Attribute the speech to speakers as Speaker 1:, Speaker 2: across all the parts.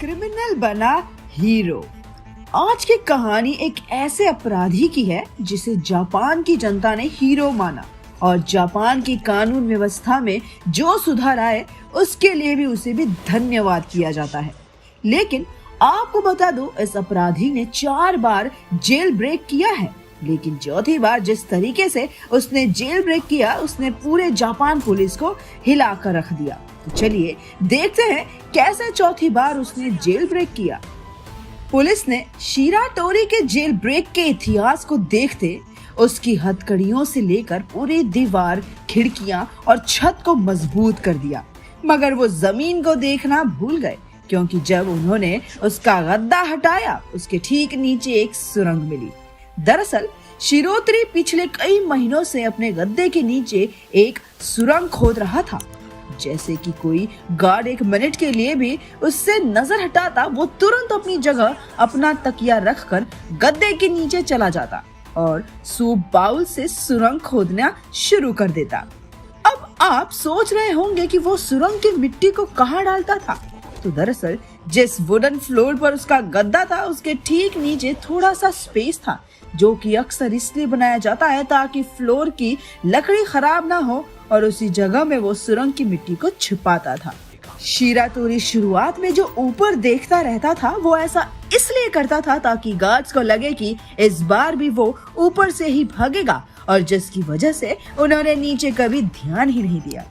Speaker 1: Criminal बना hero. आज की कहानी एक ऐसे अपराधी की है जिसे जापान की जनता ने हीरो माना और जापान की कानून व्यवस्था में जो सुधार आए उसके लिए भी उसे भी धन्यवाद किया जाता है। लेकिन आपको बता दूं, इस अपराधी ने 4 बार जेल ब्रेक किया है, लेकिन चौथी बार जिस तरीके से उसने जेल ब्रेक किया उसने पूरे जापान पुलिस को हिलाकर रख दिया। तो चलिए देखते हैं कैसे चौथी बार उसने जेल ब्रेक किया। पुलिस ने शिराटोरी के जेल ब्रेक के इतिहास को देखते उसकी हथकड़ियों से लेकर पूरी दीवार, खिड़कियां और छत को मजबूत कर दिया, मगर वो जमीन को देखना भूल गए, क्योंकि जब उन्होंने उसका गद्दा हटाया उसके ठीक नीचे एक सुरंग मिली। दरअसल शिरोत्री पिछले कई महीनों से अपने गद्दे के नीचे एक सुरंग खोद रहा था। जैसे कि कोई गार्ड 1 मिनट के लिए भी उससे नजर हटाता, वो तुरंत अपनी जगह अपना तकिया रखकर गद्दे के नीचे चला जाता और सूप बाउल से सुरंग खोदना शुरू कर देता। अब आप सोच रहे होंगे कि वो सुरंग की मिट्टी को कहाँ डालता था। तो दरअसल जिस वुडन फ्लोर पर उसका गद्दा था उसके ठीक नीचे थोड़ा सा स्पेस था, जो कि अक्सर इसलिए बनाया जाता है ताकि फ्लोर की लकड़ी खराब ना हो, और उसी जगह में वो सुरंग की मिट्टी को छिपाता था। शिराटोरी शुरुआत में जो ऊपर देखता रहता था वो ऐसा इसलिए करता था ताकि गार्ड्स को लगे कि इस बार भी वो ऊपर से ही भागेगा, और जिसकी वजह से उन्होंने नीचे कभी ध्यान ही नहीं दिया।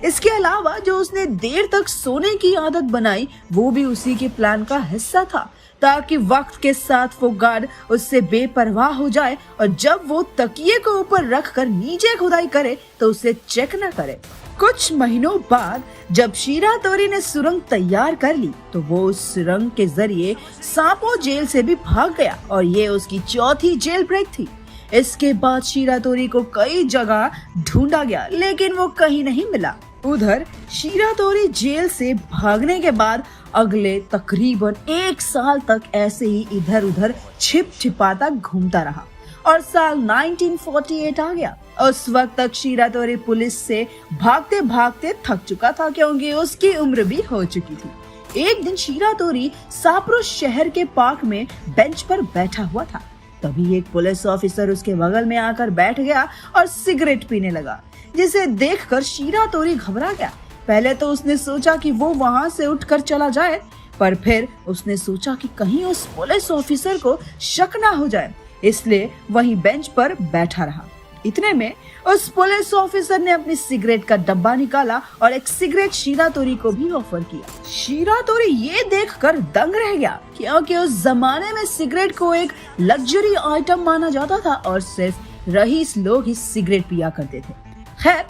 Speaker 1: इसके अलावा जो उसने देर तक सोने की आदत बनाई वो भी उसी के प्लान का हिस्सा था, ताकि वक्त के साथ वो गार्ड उससे बेपरवाह हो जाए और जब वो तकिए को ऊपर रखकर नीचे खुदाई करे तो उसे चेक न करे। कुछ महीनों बाद जब शिराटोरी ने सुरंग तैयार कर ली तो वो उस सुरंग के जरिए सापो जेल से भी भाग गया, और ये उसकी चौथी जेल ब्रेक थी। इसके बाद शिराटोरी को कई जगह ढूंढा गया, लेकिन वो कहीं नहीं मिला। उधर शिराटोरी जेल से भागने के बाद अगले तकरीबन 1 साल तक ऐसे ही इधर उधर छिप छिपाता घूमता रहा, और साल 1948 आ गया। उस वक्त तक शिराटोरी पुलिस से भागते भागते थक चुका था, क्योंकि उसकी उम्र भी हो चुकी थी। एक दिन शिराटोरी साप्रो शहर के पार्क में बेंच पर बैठा हुआ था। तभी एक पुलिस ऑफिसर उसके बगल में आकर बैठ गया और सिगरेट पीने लगा, जिसे देखकर शिराटोरी घबरा गया। पहले तो उसने सोचा कि वो वहाँ से उठकर चला जाए, पर फिर उसने सोचा कि कहीं उस पुलिस ऑफिसर को शक ना हो जाए, इसलिए वहीं बेंच पर बैठा रहा। इतने में उस पुलिस ऑफिसर ने अपनी सिगरेट का डब्बा निकाला और एक सिगरेट शिराटोरी को भी ऑफर किया। शिराटोरी ये देखकर दंग रह गया, क्योंकि उस जमाने में सिगरेट को एक लग्जरी आइटम माना जाता था और सिर्फ रईस लोग ही सिगरेट पिया करते थे। खैर,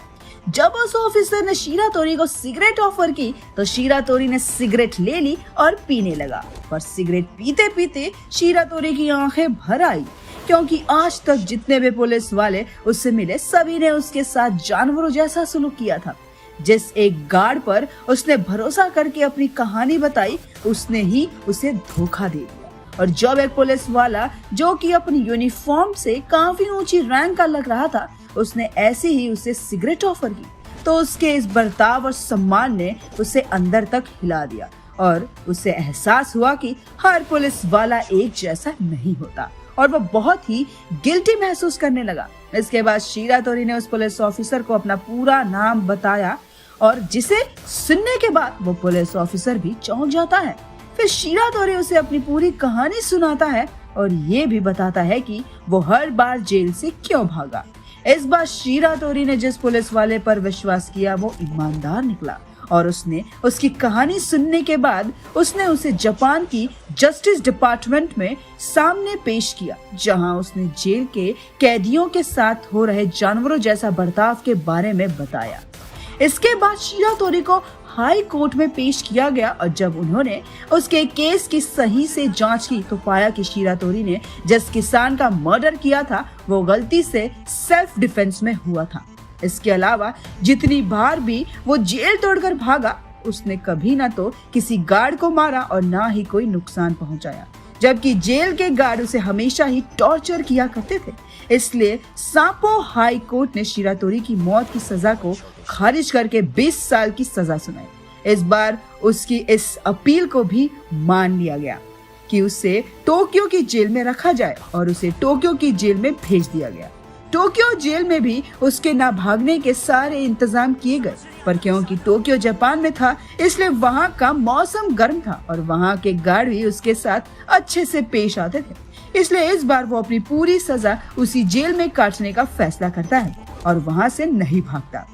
Speaker 1: जब उस ऑफिसर ने शिराटोरी को सिगरेट ऑफर की तो शिराटोरी ने सिगरेट ले ली और पीने लगा। पर सिगरेट पीते पीते शिराटोरी की आंखें भर आई, क्योंकि आज तक जितने भी पुलिस वाले उससे मिले सभी ने उसके साथ जानवरों जैसा सलूक किया था। जिस एक गार्ड पर उसने भरोसा करके अपनी कहानी बताई उसने ही उसे धोखा दे दिया, और जब एक पुलिस वाला जो कि अपनी यूनिफॉर्म से काफी ऊंची रैंक का लग रहा था उसने ऐसे ही उसे सिगरेट ऑफर की, तो उसके इस बर्ताव और सम्मान ने उसे अंदर तक हिला दिया, और उसे एहसास हुआ कि हर पुलिस वाला एक जैसा नहीं होता, और वह बहुत ही गिल्टी महसूस करने लगा। इसके बाद शिराटोरी ने उस पुलिस ऑफिसर को अपना पूरा नाम बताया, और जिसे सुनने के बाद वो पुलिस ऑफिसर भी चौंक जाता है। फिर शिराटोरी उसे अपनी पूरी कहानी सुनाता है और ये भी बताता है कि वो हर बार जेल से क्यों भागा। इस बार शिराटोरी ने जिस पुलिस वाले पर विश्वास किया वो ईमानदार निकला, और उसने उसकी कहानी सुनने के बाद उसने उसे जापान की जस्टिस डिपार्टमेंट में सामने पेश किया, जहां उसने जेल के कैदियों के साथ हो रहे जानवरों जैसा बर्ताव के बारे में बताया। इसके बाद शिराटोरी को हाई कोर्ट में पेश किया गया, और जब उन्होंने उसके केस की सही से जांच की तो पाया कि शिराटोरी ने जिस किसान का मर्डर किया था वो गलती से सेल्फ डिफेंस में हुआ था। इसके अलावा जितनी बार भी वो जेल तोड़कर भागा उसने कभी ना तो किसी गार्ड को मारा और ना ही कोई नुकसान पहुंचाया, जबकि जेल के गार्ड उसे हमेशा ही टॉर्चर किया करते थे। इसलिए सापो हाई कोर्ट ने शिरातोरी की मौत की सजा को खारिज करके 20 साल की सजा सुनाई। इस बार उसकी इस अपील को भी मान लिया गया कि उसे टोक्यो की जेल में रखा जाए और उसे टोक्यो की जेल में भेज दिया गया। टोक्यो जेल में भी उसके ना भागने के सारे इंतजाम किए गए, पर क्योंकि टोक्यो जापान में था इसलिए वहाँ का मौसम गर्म था और वहाँ के गार्ड भी उसके साथ अच्छे से पेश आते थे। इसलिए इस बार वो अपनी पूरी सजा उसी जेल में काटने का फैसला करता है और वहाँ से नहीं भागता।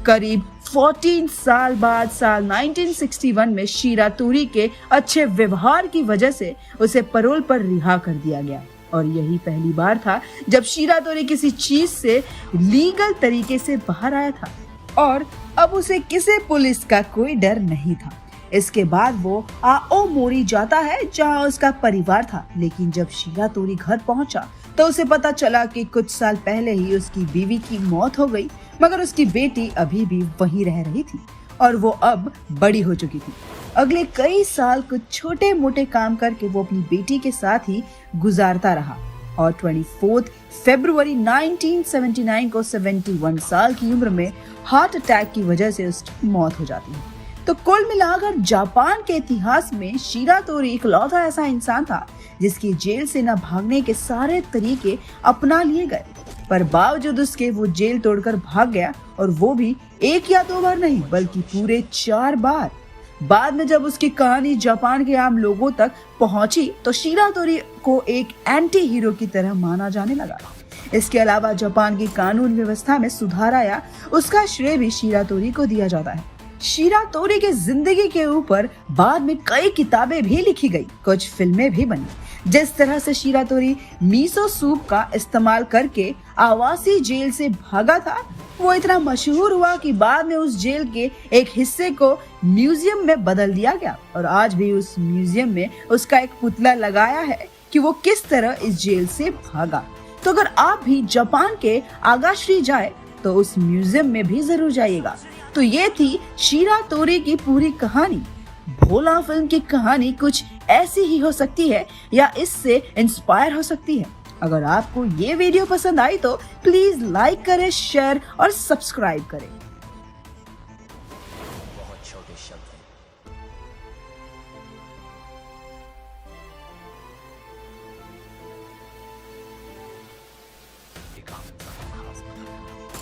Speaker 1: करीब 14 साल बाद साल 1961 में शिरातोरी के अच्छे व्यवहार की वजह से उसे पैरोल पर रिहा कर दिया गया और यही पहली बार था जब शिरातोरी किसी चीज से लीगल तरीके से बाहर आया था और अब उसे किसी पुलिस का कोई डर नहीं था। इसके बाद वो आओमोरी जाता है जहां उसका परिवार था, लेकिन जब शिरातोरी घर पहुंचा तो उसे पता चला कि कुछ साल पहले ही उसकी बीवी की मौत हो गई, मगर उसकी बेटी अभी भी वहीं रह रही थी और वो अब बड़ी हो चुकी थी। अगले कई साल कुछ छोटे मोटे काम करके वो अपनी बेटी के साथ ही गुजारता रहा और 24 फरवरी 1979 को 71 साल की उम्र में हार्ट अटैक की वजह से उसकी मौत हो जाती है। तो कुल मिलाकर जापान के इतिहास में शिरातोरी इकलौता ऐसा इंसान था जिसकी जेल से न भागने के सारे तरीके अपना लिए गए, पर बावजूद उसके वो जेल तोड़कर भाग गया और वो भी एक या दो बार नहीं बल्कि पूरे 4 बार। बाद में जब उसकी कहानी जापान के आम लोगों तक पहुंची तो शिरातोरी को एक एंटी हीरो की तरह माना जाने लगा। इसके अलावा जापान की कानून व्यवस्था में सुधार आया, उसका श्रेय भी शिरातोरी को दिया जाता है। शिरातोरी की जिंदगी के ऊपर बाद में कई किताबें भी लिखी गई, कुछ फिल्में भी बनी। जिस तरह से शिरातोरी मीसो सूप का इस्तेमाल करके आवासीय जेल से भागा था, वो इतना मशहूर हुआ कि बाद में उस जेल के एक हिस्से को म्यूजियम में बदल दिया गया और आज भी उस म्यूजियम में उसका एक पुतला लगाया है कि वो किस तरह इस जेल से भागा। तो अगर आप भी जापान के आगाश्री जाए तो उस म्यूजियम में भी जरूर जाइएगा। तो ये थी शिरातोरी की पूरी कहानी। भोला फिल्म की कहानी कुछ ऐसी ही हो सकती है या इससे इंस्पायर हो सकती है। अगर आपको ये वीडियो पसंद आई तो प्लीज लाइक करें, शेयर और सब्सक्राइब करें।
Speaker 2: बहुत छोटे शब्द हैं। एक आम इंसान को खास बना देना।